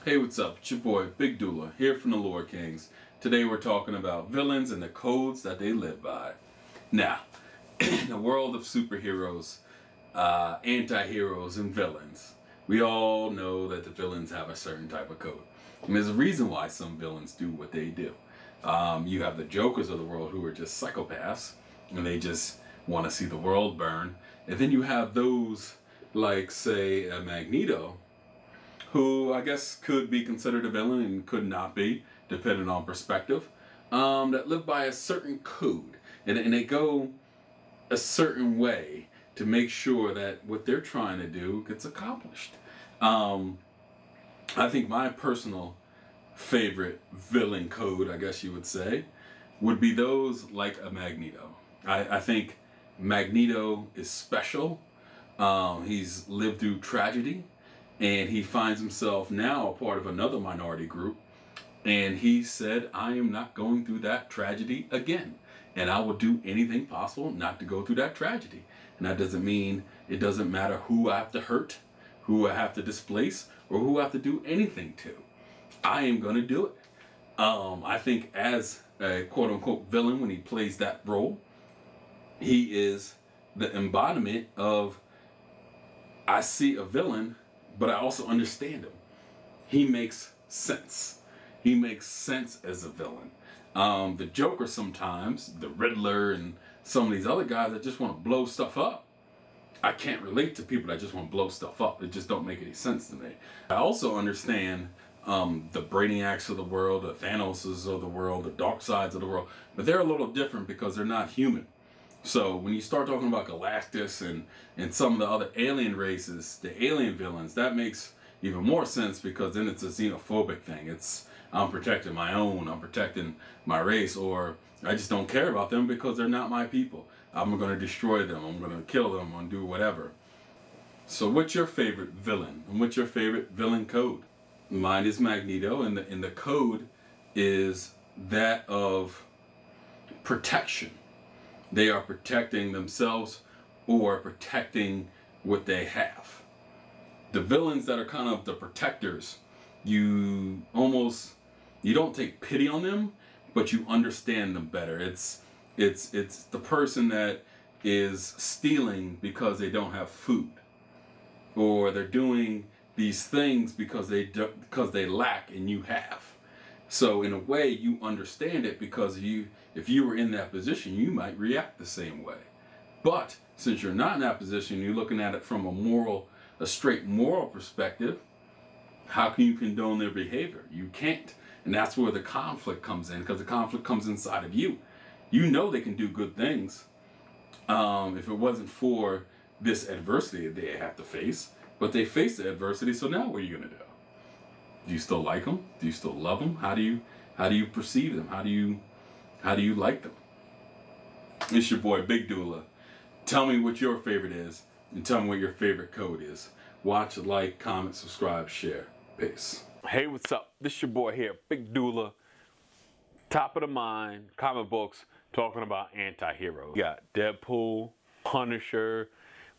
Hey, what's up? It's your boy, Big Doula, here from the Lorekings. Today we're talking about villains and the codes that they live by. Now, in the world of superheroes, anti-heroes, and villains, we all know that the villains have a certain type of code. And there's a reason why some villains do what they do. You have the Jokers of the world who are just psychopaths, and they just want to see the world burn. And then you have those like, say, a Magneto, who I guess could be considered a villain and could not be, depending on perspective, that live by a certain code. And they go a certain way to make sure that what they're trying to do gets accomplished. I think my personal favorite villain code, I guess you would say, would be those like a Magneto. I think Magneto is special. He's lived through tragedy, and he finds himself now a part of another minority group. And he said, I am not going through that tragedy again. And I will do anything possible not to go through that tragedy. And that doesn't mean it doesn't matter who I have to hurt, who I have to displace, or who I have to do anything to. I am going to do it. I think as a quote unquote villain, when he plays that role, he is the embodiment of, I see a villain, but I also understand him. He makes sense. He makes sense as a villain. The Joker sometimes, the Riddler, and some of these other guys that just want to blow stuff up. I can't relate to people that just want to blow stuff up. It just don't make any sense to me. I also understand the Brainiacs of the world, the Thanoses of the world, the dark sides of the world, but they're a little different because they're not human. So when you start talking about Galactus and some of the other alien races, the alien villains, that makes even more sense because then it's a xenophobic thing. It's, I'm protecting my own, I'm protecting my race, or I just don't care about them because they're not my people. I'm going to destroy them, I'm going to kill them, I'm going to do whatever. So what's your favorite villain? And what's your favorite villain code? Mine is Magneto, and the code is that of protection. They are protecting themselves or protecting what they have. The villains that are kind of the protectors, you don't take pity on them, but you understand them better. It's the person that is stealing because they don't have food, or they're doing these things because they lack and you have. So in a way, you understand it because if you were in that position, you might react the same way. But since you're not in that position, you're looking at it from a straight moral perspective. How can you condone their behavior? You can't. And that's where the conflict comes in, because the conflict comes inside of you. You know they can do good things if it wasn't for this adversity that they have to face. But they face the adversity, so now what are you going to do? Do you still like them? Do you still love them? How do you perceive them? How do you like them? It's your boy, Big Doula. Tell me what your favorite is, and tell me what your favorite code is. Watch, like, comment, subscribe, share. Peace. Hey, what's up? This your boy here, Big Doula. Top of the mind, comic books, talking about anti-heroes. You got Deadpool, Punisher,